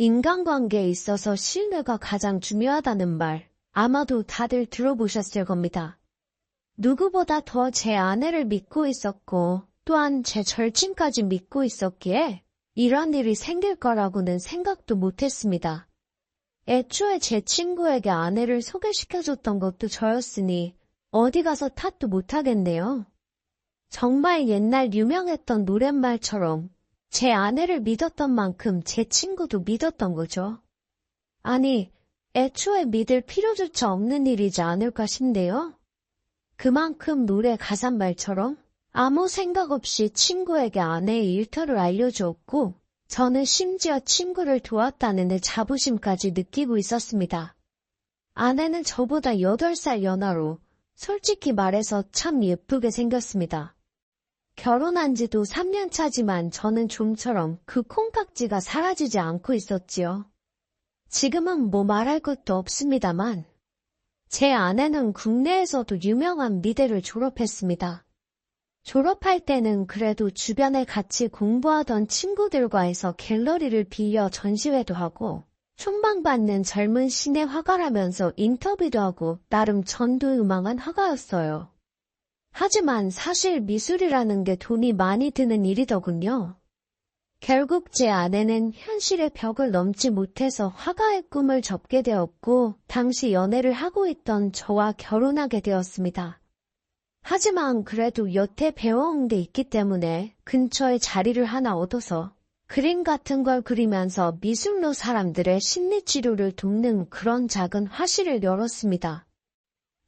인간관계에 있어서 신뢰가 가장 중요하다는 말, 아마도 다들 들어보셨을 겁니다. 누구보다 더 제 아내를 믿고 있었고, 또한 제 절친까지 믿고 있었기에 이런 일이 생길 거라고는 생각도 못했습니다. 애초에 제 친구에게 아내를 소개시켜줬던 것도 저였으니 어디 가서 탓도 못하겠네요. 정말 옛날 유명했던 노랫말처럼 제 아내를 믿었던 만큼 제 친구도 믿었던 거죠. 아니, 애초에 믿을 필요조차 없는 일이지 않을까 싶네요. 그만큼 노래 가사말처럼 아무 생각 없이 친구에게 아내의 일터를 알려주었고, 저는 심지어 친구를 도왔다는 데 자부심까지 느끼고 있었습니다. 아내는 저보다 8살 연하로 솔직히 말해서 참 예쁘게 생겼습니다. 결혼한 지도 3년 차지만 저는 좀처럼 그 콩깍지가 사라지지 않고 있었지요. 지금은 뭐 말할 것도 없습니다만 제 아내는 국내에서도 유명한 미대를 졸업했습니다. 졸업할 때는 그래도 주변에 같이 공부하던 친구들과에서 갤러리를 빌려 전시회도 하고 촉망받는 젊은 신의 화가라면서 인터뷰도 하고 나름 전도유망한 화가였어요. 하지만 사실 미술이라는 게 돈이 많이 드는 일이더군요. 결국 제 아내는 현실의 벽을 넘지 못해서 화가의 꿈을 접게 되었고 당시 연애를 하고 있던 저와 결혼하게 되었습니다. 하지만 그래도 여태 배워온 게 있기 때문에 근처에 자리를 하나 얻어서 그림 같은 걸 그리면서 미술로 사람들의 심리치료를 돕는 그런 작은 화실을 열었습니다.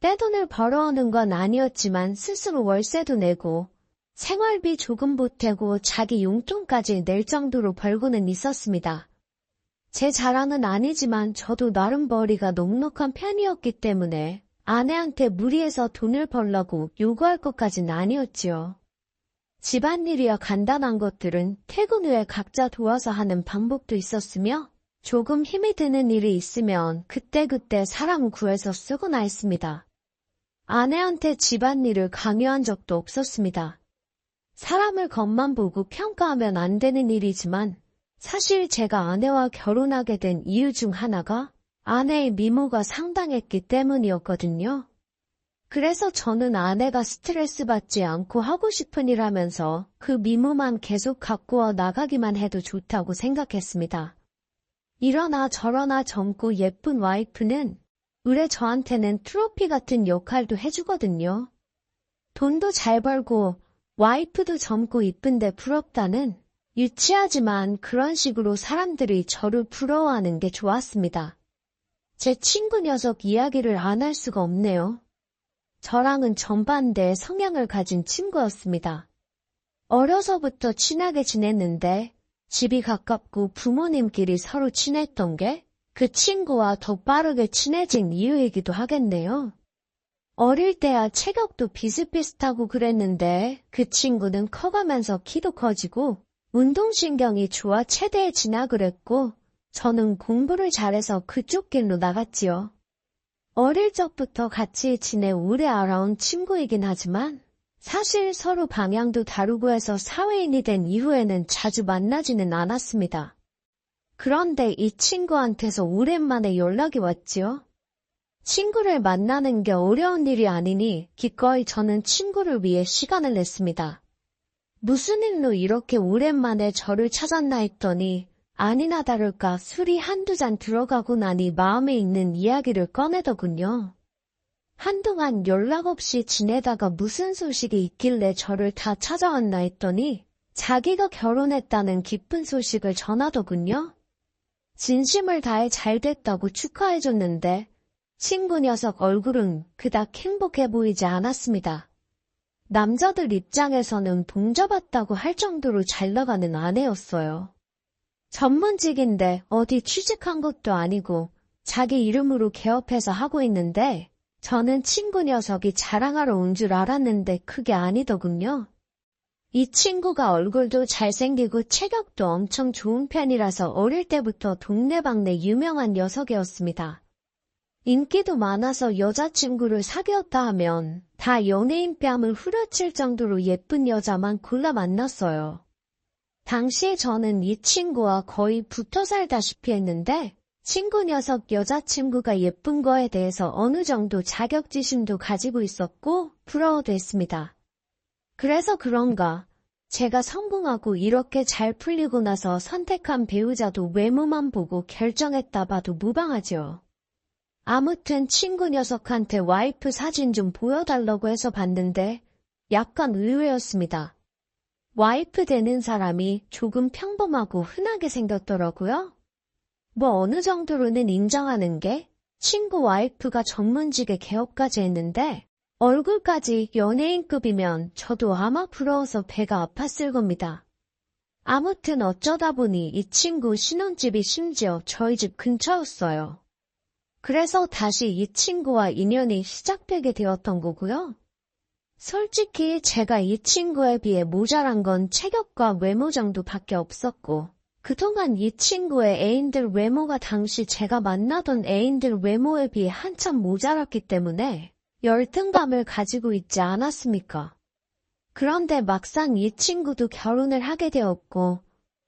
떼돈을 벌어오는 건 아니었지만 스스로 월세도 내고 생활비 조금 보태고 자기 용돈까지 낼 정도로 벌고는 있었습니다. 제 자랑은 아니지만 저도 나름 벌이가 넉넉한 편이었기 때문에 아내한테 무리해서 돈을 벌라고 요구할 것까진 아니었지요. 집안일이야 간단한 것들은 퇴근 후에 각자 도와서 하는 방법도 있었으며 조금 힘이 드는 일이 있으면 그때그때 사람 구해서 쓰거나 했습니다. 아내한테 집안일을 강요한 적도 없었습니다. 사람을 겉만 보고 평가하면 안 되는 일이지만 사실 제가 아내와 결혼하게 된 이유 중 하나가 아내의 미모가 상당했기 때문이었거든요. 그래서 저는 아내가 스트레스 받지 않고 하고 싶은 일 하면서 그 미모만 계속 가꾸어 나가기만 해도 좋다고 생각했습니다. 이러나 저러나 젊고 예쁜 와이프는 의뢰 저한테는 트로피 같은 역할도 해주거든요. 돈도 잘 벌고 와이프도 젊고 이쁜데 부럽다는 유치하지만 그런 식으로 사람들이 저를 부러워하는 게 좋았습니다. 제 친구 녀석 이야기를 안 할 수가 없네요. 저랑은 정반대의 성향을 가진 친구였습니다. 어려서부터 친하게 지냈는데 집이 가깝고 부모님끼리 서로 친했던 게 그 친구와 더 빠르게 친해진 이유이기도 하겠네요. 어릴 때야 체격도 비슷비슷하고 그랬는데 그 친구는 커가면서 키도 커지고 운동신경이 좋아 체대에 진학을 했고 저는 공부를 잘해서 그쪽 길로 나갔지요. 어릴 적부터 같이 지내 오래 알아온 친구이긴 하지만 사실 서로 방향도 다르고 해서 사회인이 된 이후에는 자주 만나지는 않았습니다. 그런데 이 친구한테서 오랜만에 연락이 왔지요. 친구를 만나는 게 어려운 일이 아니니 기꺼이 저는 친구를 위해 시간을 냈습니다. 무슨 일로 이렇게 오랜만에 저를 찾았나 했더니 아니나 다를까 술이 한두 잔 들어가고 나니 마음에 있는 이야기를 꺼내더군요. 한동안 연락 없이 지내다가 무슨 소식이 있길래 저를 다 찾아왔나 했더니 자기가 결혼했다는 기쁜 소식을 전하더군요. 진심을 다해 잘 됐다고 축하해줬는데 친구 녀석 얼굴은 그닥 행복해 보이지 않았습니다. 남자들 입장에서는 동접했다고 할 정도로 잘 나가는 아내였어요. 전문직인데 어디 취직한 것도 아니고 자기 이름으로 개업해서 하고 있는데 저는 친구 녀석이 자랑하러 온 줄 알았는데 그게 아니더군요. 이 친구가 얼굴도 잘생기고 체격도 엄청 좋은 편이라서 어릴 때부터 동네방네 유명한 녀석이었습니다. 인기도 많아서 여자친구를 사귀었다 하면 다 연예인 뺨을 후려칠 정도로 예쁜 여자만 골라 만났어요. 당시에 저는 이 친구와 거의 붙어 살다시피 했는데 친구 녀석 여자친구가 예쁜 거에 대해서 어느 정도 자격지심도 가지고 있었고 부러워도 했습니다. 그래서 그런가 제가 성공하고 이렇게 잘 풀리고 나서 선택한 배우자도 외모만 보고 결정했다 봐도 무방하죠. 아무튼 친구 녀석한테 와이프 사진 좀 보여달라고 해서 봤는데 약간 의외였습니다. 와이프 되는 사람이 조금 평범하고 흔하게 생겼더라고요. 뭐 어느 정도로는 인정하는 게 친구 와이프가 전문직에 개업까지 했는데 얼굴까지 연예인급이면 저도 아마 부러워서 배가 아팠을 겁니다. 아무튼 어쩌다 보니 이 친구 신혼집이 심지어 저희 집 근처였어요. 그래서 다시 이 친구와 인연이 시작되게 되었던 거고요. 솔직히 제가 이 친구에 비해 모자란 건 체격과 외모 정도밖에 없었고 그동안 이 친구의 애인들 외모가 당시 제가 만나던 애인들 외모에 비해 한참 모자랐기 때문에 열등감을 가지고 있지 않았습니까? 그런데 막상 이 친구도 결혼을 하게 되었고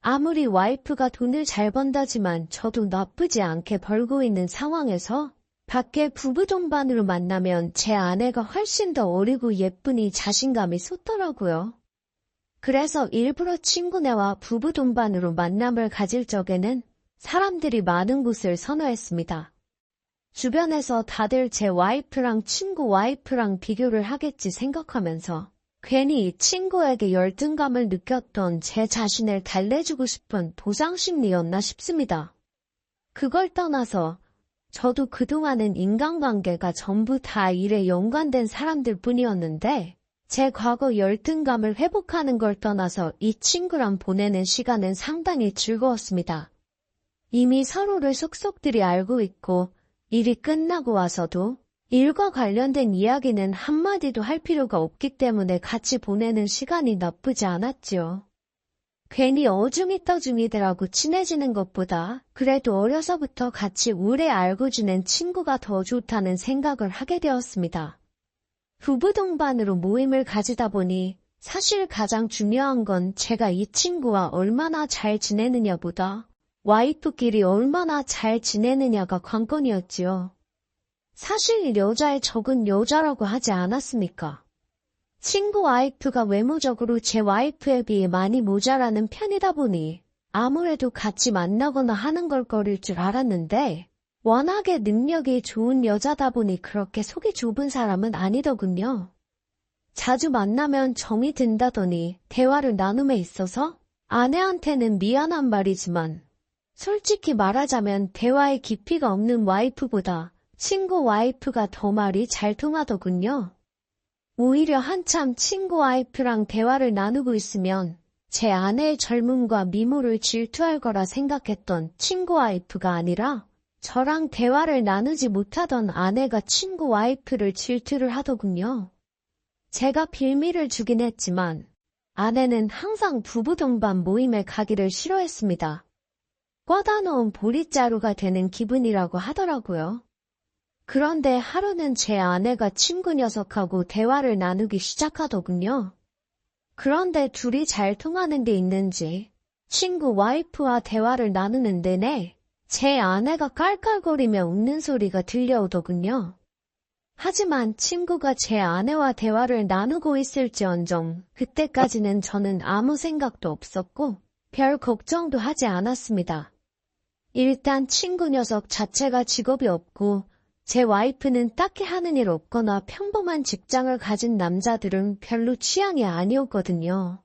아무리 와이프가 돈을 잘 번다지만 저도 나쁘지 않게 벌고 있는 상황에서 밖에 부부 동반으로 만나면 제 아내가 훨씬 더 어리고 예쁘니 자신감이 솟더라고요. 그래서 일부러 친구네와 부부 동반으로 만남을 가질 적에는 사람들이 많은 곳을 선호했습니다. 주변에서 다들 제 와이프랑 친구 와이프랑 비교를 하겠지 생각하면서 괜히 이 친구에게 열등감을 느꼈던 제 자신을 달래주고 싶은 보상심리였나 싶습니다. 그걸 떠나서 저도 그동안은 인간관계가 전부 다 일에 연관된 사람들 뿐이었는데 제 과거 열등감을 회복하는 걸 떠나서 이 친구랑 보내는 시간은 상당히 즐거웠습니다. 이미 서로를 속속들이 알고 있고 일이 끝나고 와서도 일과 관련된 이야기는 한마디도 할 필요가 없기 때문에 같이 보내는 시간이 나쁘지 않았지요. 괜히 어중이 떠중이들하고 친해지는 것보다 그래도 어려서부터 같이 오래 알고 지낸 친구가 더 좋다는 생각을 하게 되었습니다. 부부 동반으로 모임을 가지다 보니 사실 가장 중요한 건 제가 이 친구와 얼마나 잘 지내느냐보다 와이프끼리 얼마나 잘 지내느냐가 관건이었지요. 사실 여자의 적은 여자라고 하지 않았습니까? 친구 와이프가 외모적으로 제 와이프에 비해 많이 모자라는 편이다 보니 아무래도 같이 만나거나 하는 걸 거릴 줄 알았는데 워낙에 능력이 좋은 여자다 보니 그렇게 속이 좁은 사람은 아니더군요. 자주 만나면 정이 든다더니 대화를 나눔에 있어서 아내한테는 미안한 말이지만 솔직히 말하자면 대화의 깊이가 없는 와이프보다 친구 와이프가 더 말이 잘 통하더군요. 오히려 한참 친구 와이프랑 대화를 나누고 있으면 제 아내의 젊음과 미모를 질투할 거라 생각했던 친구 와이프가 아니라 저랑 대화를 나누지 못하던 아내가 친구 와이프를 질투를 하더군요. 제가 빌미를 주긴 했지만 아내는 항상 부부 동반 모임에 가기를 싫어했습니다. 꽂아 놓은 보릿자루가 되는 기분이라고 하더라고요. 그런데 하루는 제 아내가 친구 녀석하고 대화를 나누기 시작하더군요. 그런데 둘이 잘 통하는 게 있는지 친구 와이프와 대화를 나누는 내내 제 아내가 깔깔거리며 웃는 소리가 들려오더군요. 하지만 친구가 제 아내와 대화를 나누고 있을지언정 그때까지는 저는 아무 생각도 없었고 별 걱정도 하지 않았습니다. 일단 친구 녀석 자체가 직업이 없고 제 와이프는 딱히 하는 일 없거나 평범한 직장을 가진 남자들은 별로 취향이 아니었거든요.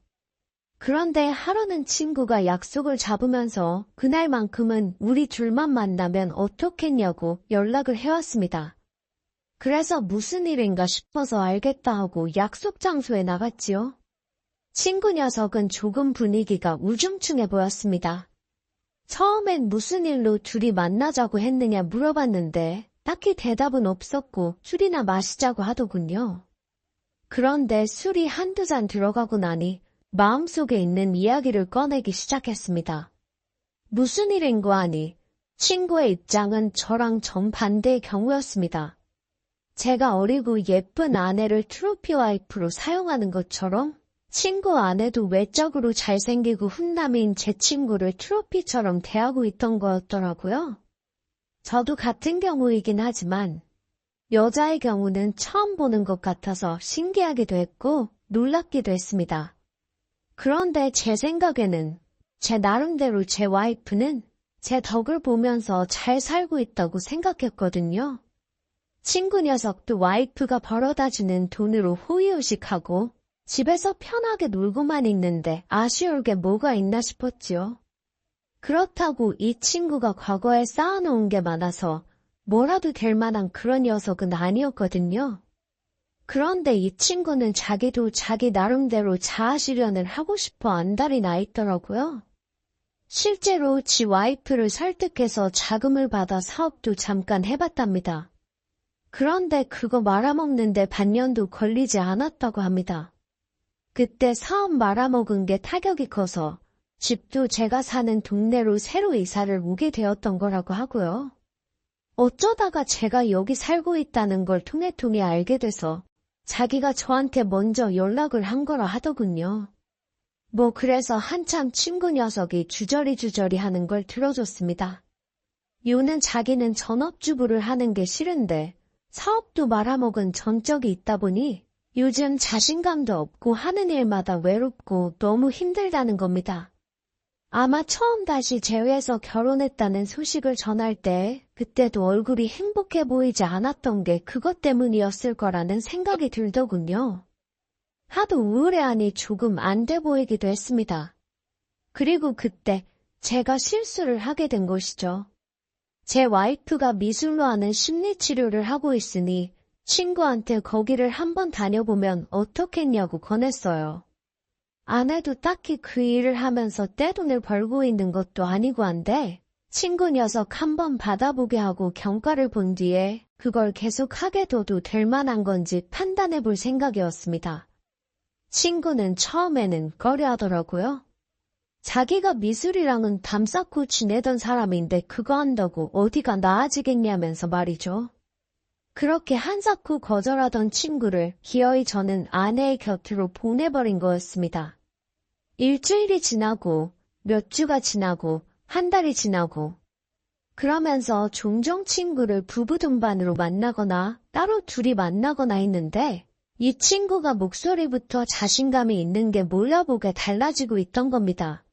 그런데 하루는 친구가 약속을 잡으면서 그날만큼은 우리 둘만 만나면 어떻겠냐고 연락을 해왔습니다. 그래서 무슨 일인가 싶어서 알겠다 하고 약속 장소에 나갔지요. 친구 녀석은 조금 분위기가 우중충해 보였습니다. 처음엔 무슨 일로 둘이 만나자고 했느냐 물어봤는데 딱히 대답은 없었고 술이나 마시자고 하더군요. 그런데 술이 한두 잔 들어가고 나니 마음속에 있는 이야기를 꺼내기 시작했습니다. 무슨 일인고 하니 친구의 입장은 저랑 정반대의 경우였습니다. 제가 어리고 예쁜 아내를 트로피 와이프로 사용하는 것처럼 친구 아내도 외적으로 잘생기고 훈남인 제 친구를 트로피처럼 대하고 있던 거였더라고요. 저도 같은 경우이긴 하지만 여자의 경우는 처음 보는 것 같아서 신기하기도 했고 놀랍기도 했습니다. 그런데 제 생각에는 제 나름대로 제 와이프는 제 덕을 보면서 잘 살고 있다고 생각했거든요. 친구 녀석도 와이프가 벌어다주는 돈으로 호의호식하고 집에서 편하게 놀고만 있는데 아쉬울 게 뭐가 있나 싶었지요. 그렇다고 이 친구가 과거에 쌓아놓은 게 많아서 뭐라도 될 만한 그런 녀석은 아니었거든요. 그런데 이 친구는 자기도 자기 나름대로 자아실현을 하고 싶어 안달이 나 있더라고요. 실제로 지 와이프를 설득해서 자금을 받아 사업도 잠깐 해봤답니다. 그런데 그거 말아먹는데 반년도 걸리지 않았다고 합니다. 그때 사업 말아먹은 게 타격이 커서 집도 제가 사는 동네로 새로 이사를 오게 되었던 거라고 하고요. 어쩌다가 제가 여기 살고 있다는 걸 통해 알게 돼서 자기가 저한테 먼저 연락을 한 거라 하더군요. 그래서 한참 친구 녀석이 주저리 하는 걸 들어줬습니다. 요는 자기는 전업주부를 하는 게 싫은데 사업도 말아먹은 전적이 있다 보니 요즘 자신감도 없고 하는 일마다 외롭고 너무 힘들다는 겁니다. 아마 처음 다시 재회해서 결혼했다는 소식을 전할 때 그때도 얼굴이 행복해 보이지 않았던 게 그것 때문이었을 거라는 생각이 들더군요. 하도 우울해하니 조금 안 돼 보이기도 했습니다. 그리고 그때 제가 실수를 하게 된 것이죠. 제 와이프가 미술로 하는 심리치료를 하고 있으니 친구한테 거기를 한번 다녀보면 어떻겠냐고 권했어요. 아내도 딱히 그 일을 하면서 떼돈을 벌고 있는 것도 아니고 한데 친구 녀석 한번 받아보게 하고 경과를 본 뒤에 그걸 계속 하게 둬도 될 만한 건지 판단해 볼 생각이었습니다. 친구는 처음에는 꺼려하더라고요. 자기가 미술이랑은 담 쌓고 지내던 사람인데 그거 한다고 어디가 나아지겠냐면서 말이죠. 그렇게 한사코 거절하던 친구를 기어이 저는 아내의 곁으로 보내버린 거였습니다. 일주일이 지나고 몇 주가 지나고 한 달이 지나고 그러면서 종종 친구를 부부 동반으로 만나거나 따로 둘이 만나거나 했는데 이 친구가 목소리부터 자신감이 있는 게 몰라보게 달라지고 있던 겁니다.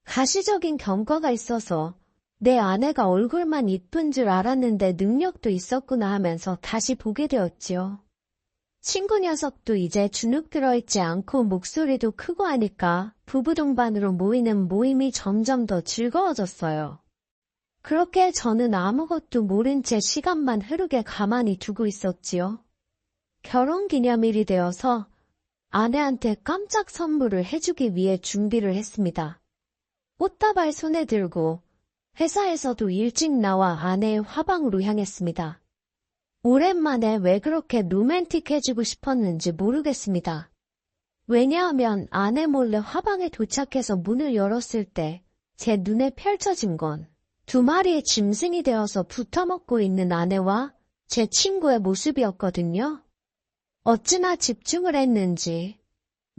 가시적인 경과가 있어서 내 아내가 얼굴만 이쁜 줄 알았는데 능력도 있었구나 하면서 다시 보게 되었지요. 친구 녀석도 이제 주눅 들어있지 않고 목소리도 크고 하니까 부부 동반으로 모이는 모임이 점점 더 즐거워졌어요. 그렇게 저는 아무것도 모른 채 시간만 흐르게 가만히 두고 있었지요. 결혼기념일이 되어서 아내한테 깜짝 선물을 해주기 위해 준비를 했습니다. 꽃다발 손에 들고 회사에서도 일찍 나와 아내의 화방으로 향했습니다. 오랜만에 왜 그렇게 로맨틱해지고 싶었는지 모르겠습니다. 왜냐하면 아내 몰래 화방에 도착해서 문을 열었을 때 제 눈에 펼쳐진 건 두 마리의 짐승이 되어서 붙어먹고 있는 아내와 제 친구의 모습이었거든요. 어찌나 집중을 했는지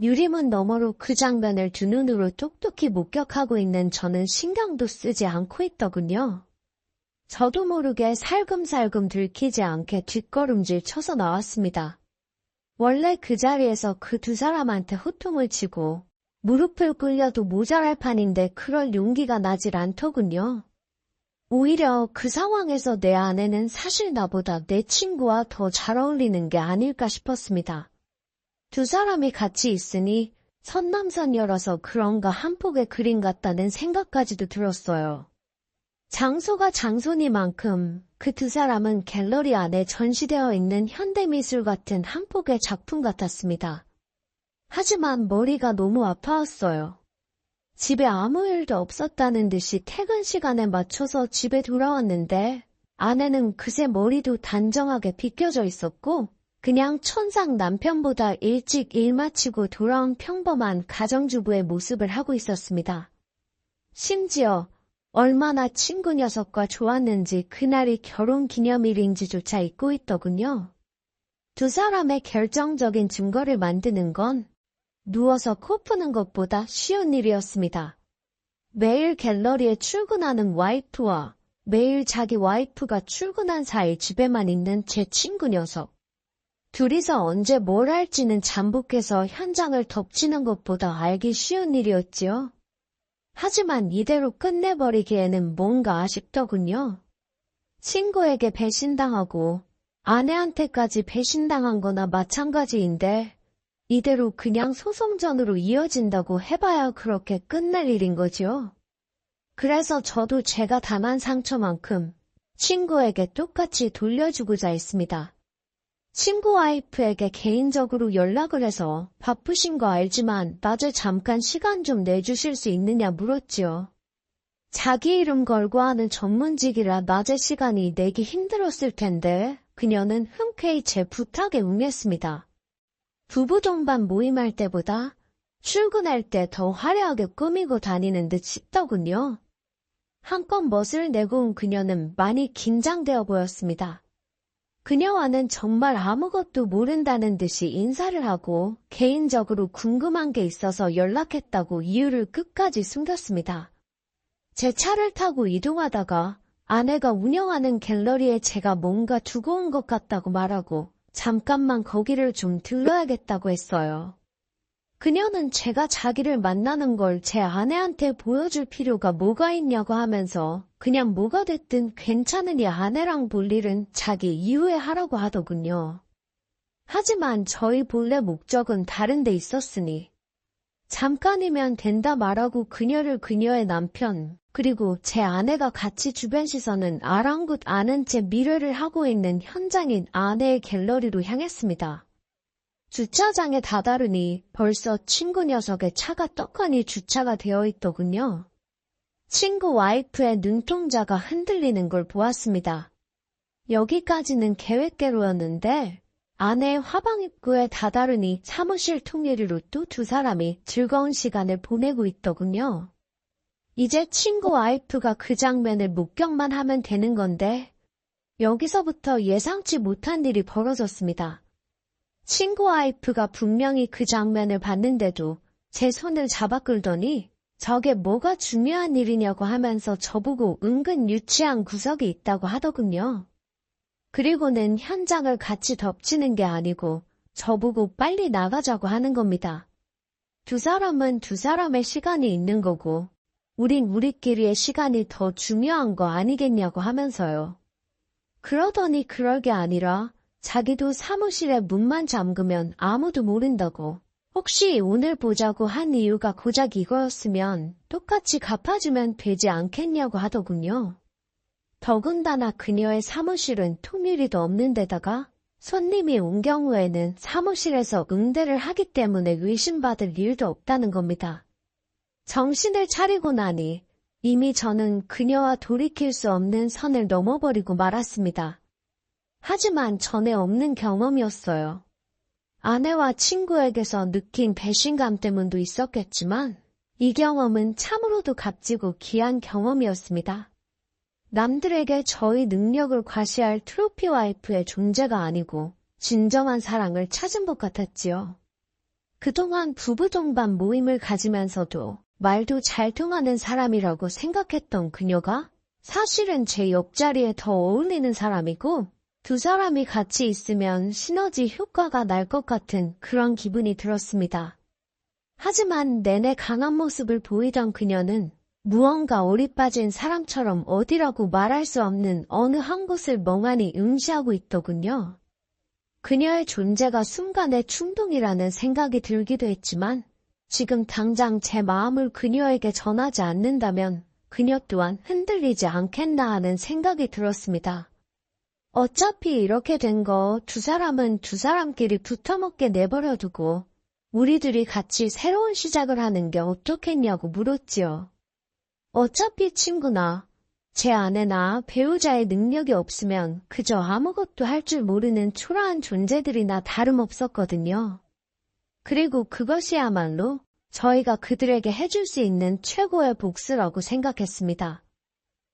유리문 너머로 그 장면을 두 눈으로 똑똑히 목격하고 있는 저는 신경도 쓰지 않고 있더군요. 저도 모르게 살금살금 들키지 않게 뒷걸음질 쳐서 나왔습니다. 원래 그 자리에서 그 두 사람한테 호통을 치고 무릎을 꿇려도 모자랄 판인데 그럴 용기가 나질 않더군요. 오히려 그 상황에서 내 아내는 사실 나보다 내 친구와 더 잘 어울리는 게 아닐까 싶었습니다. 두 사람이 같이 있으니 선남선녀라서 그런가 한 폭의 그림 같다는 생각까지도 들었어요. 장소가 장소니만큼 그 두 사람은 갤러리 안에 전시되어 있는 현대미술 같은 한 폭의 작품 같았습니다. 하지만 머리가 너무 아파왔어요. 집에 아무 일도 없었다는 듯이 퇴근 시간에 맞춰서 집에 돌아왔는데 아내는 그새 머리도 단정하게 빗겨져 있었고 그냥 천상 남편보다 일찍 일 마치고 돌아온 평범한 가정주부의 모습을 하고 있었습니다. 심지어 얼마나 친구 녀석과 좋았는지 그날이 결혼기념일인지조차 잊고 있더군요. 두 사람의 결정적인 증거를 만드는 건 누워서 코 푸는 것보다 쉬운 일이었습니다. 매일 갤러리에 출근하는 와이프와 매일 자기 와이프가 출근한 사이 집에만 있는 제 친구 녀석. 둘이서 언제 뭘 할지는 잠복해서 현장을 덮치는 것보다 알기 쉬운 일이었지요. 하지만 이대로 끝내버리기에는 뭔가 아쉽더군요. 친구에게 배신당하고 아내한테까지 배신당한 거나 마찬가지인데 이대로 그냥 소송전으로 이어진다고 해봐야 그렇게 끝날 일인 거죠. 그래서 저도 제가 당한 상처만큼 친구에게 똑같이 돌려주고자 했습니다. 친구 와이프에게 개인적으로 연락을 해서 바쁘신 거 알지만 낮에 잠깐 시간 좀 내주실 수 있느냐 물었지요. 자기 이름 걸고 하는 전문직이라 낮에 시간이 내기 힘들었을 텐데 그녀는 흔쾌히 제 부탁에 응했습니다. 부부 동반 모임할 때보다 출근할 때 더 화려하게 꾸미고 다니는 듯 싶더군요. 한껏 멋을 내고 온 그녀는 많이 긴장되어 보였습니다. 그녀와는 정말 아무것도 모른다는 듯이 인사를 하고 개인적으로 궁금한 게 있어서 연락했다고 이유를 끝까지 숨겼습니다. 제 차를 타고 이동하다가 아내가 운영하는 갤러리에 제가 뭔가 두고 온 것 같다고 말하고 잠깐만 거기를 좀 들러야겠다고 했어요. 그녀는 제가 자기를 만나는 걸 제 아내한테 보여줄 필요가 뭐가 있냐고 하면서 그냥 뭐가 됐든 괜찮으니 아내랑 볼 일은 자기 이후에 하라고 하더군요. 하지만 저희 본래 목적은 다른 데 있었으니 잠깐이면 된다 말하고 그녀를 그녀의 남편 그리고 제 아내가 같이 주변 시선은 아랑곳 아는 채 미래를 하고 있는 현장인 아내의 갤러리로 향했습니다. 주차장에 다다르니 벌써 친구 녀석의 차가 떡하니 주차가 되어 있더군요. 친구 와이프의 눈동자가 흔들리는 걸 보았습니다. 여기까지는 계획대로였는데 아내의 화방 입구에 다다르니 사무실 통일이로 또 두 사람이 즐거운 시간을 보내고 있더군요. 이제 친구 와이프가 그 장면을 목격만 하면 되는 건데 여기서부터 예상치 못한 일이 벌어졌습니다. 친구 와이프가 분명히 그 장면을 봤는데도 제 손을 잡아 끌더니 저게 뭐가 중요한 일이냐고 하면서 저보고 은근 유치한 구석이 있다고 하더군요. 그리고는 현장을 같이 덮치는 게 아니고 저보고 빨리 나가자고 하는 겁니다. 두 사람은 두 사람의 시간이 있는 거고 우린 우리끼리의 시간이 더 중요한 거 아니겠냐고 하면서요. 그러더니 그럴 게 아니라 자기도 사무실에 문만 잠그면 아무도 모른다고. 혹시 오늘 보자고 한 이유가 고작 이거였으면 똑같이 갚아주면 되지 않겠냐고 하더군요. 더군다나 그녀의 사무실은 통일이도 없는 데다가 손님이 온 경우에는 사무실에서 응대를 하기 때문에 의심받을 일도 없다는 겁니다. 정신을 차리고 나니 이미 저는 그녀와 돌이킬 수 없는 선을 넘어버리고 말았습니다. 하지만 전에 없는 경험이었어요. 아내와 친구에게서 느낀 배신감 때문도 있었겠지만 이 경험은 참으로도 값지고 귀한 경험이었습니다. 남들에게 저희 능력을 과시할 트로피 와이프의 존재가 아니고 진정한 사랑을 찾은 것 같았지요. 그동안 부부 동반 모임을 가지면서도 말도 잘 통하는 사람이라고 생각했던 그녀가 사실은 제 옆자리에 더 어울리는 사람이고 두 사람이 같이 있으면 시너지 효과가 날 것 같은 그런 기분이 들었습니다. 하지만 내내 강한 모습을 보이던 그녀는 무언가 올이 빠진 사람처럼 어디라고 말할 수 없는 어느 한 곳을 멍하니 응시하고 있더군요. 그녀의 존재가 순간의 충동이라는 생각이 들기도 했지만 지금 당장 제 마음을 그녀에게 전하지 않는다면 그녀 또한 흔들리지 않겠나 하는 생각이 들었습니다. 어차피 이렇게 된 거 두 사람은 두 사람끼리 붙어먹게 내버려두고 우리들이 같이 새로운 시작을 하는 게 어떻겠냐고 물었지요. 어차피 친구나 제 아내나 배우자의 능력이 없으면 그저 아무것도 할 줄 모르는 초라한 존재들이나 다름없었거든요. 그리고 그것이야말로 저희가 그들에게 해줄 수 있는 최고의 복수라고 생각했습니다.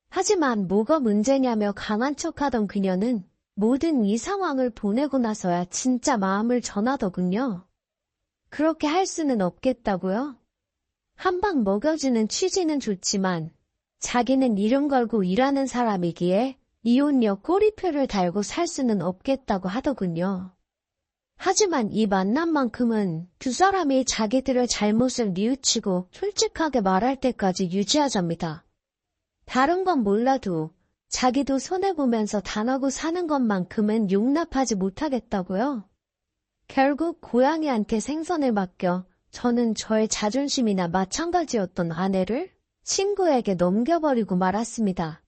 하지만 뭐가 문제냐며 강한 척하던 그녀는 모든 이 상황을 보내고 나서야 진짜 마음을 전하더군요. 그렇게 할 수는 없겠다고요? 한 방 먹여주는 취지는 좋지만 자기는 이름 걸고 일하는 사람이기에 이혼녀 꼬리표를 달고 살 수는 없겠다고 하더군요. 하지만 이 만남만큼은 두 사람이 자기들의 잘못을 뉘우치고 솔직하게 말할 때까지 유지하자입니다. 다른 건 몰라도 자기도 손해보면서 당하고 사는 것만큼은 용납하지 못하겠다고요. 결국 고양이한테 생선을 맡겨 저는 저의 자존심이나 마찬가지였던 아내를 친구에게 넘겨버리고 말았습니다.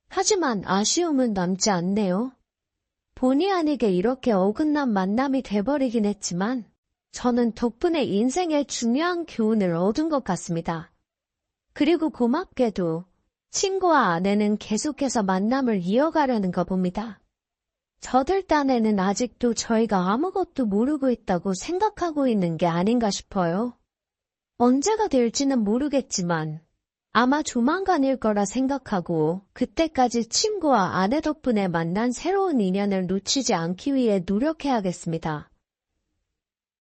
하지만 아쉬움은 남지 않네요. 본의 아니게 이렇게 어긋난 만남이 돼버리긴 했지만 저는 덕분에 인생의 중요한 교훈을 얻은 것 같습니다. 그리고 고맙게도 친구와 아내는 계속해서 만남을 이어가려는가 봅니다. 저들 딴에는 아직도 저희가 아무것도 모르고 있다고 생각하고 있는 게 아닌가 싶어요. 언제가 될지는 모르겠지만 아마 조만간일 거라 생각하고 그때까지 친구와 아내 덕분에 만난 새로운 인연을 놓치지 않기 위해 노력해야겠습니다.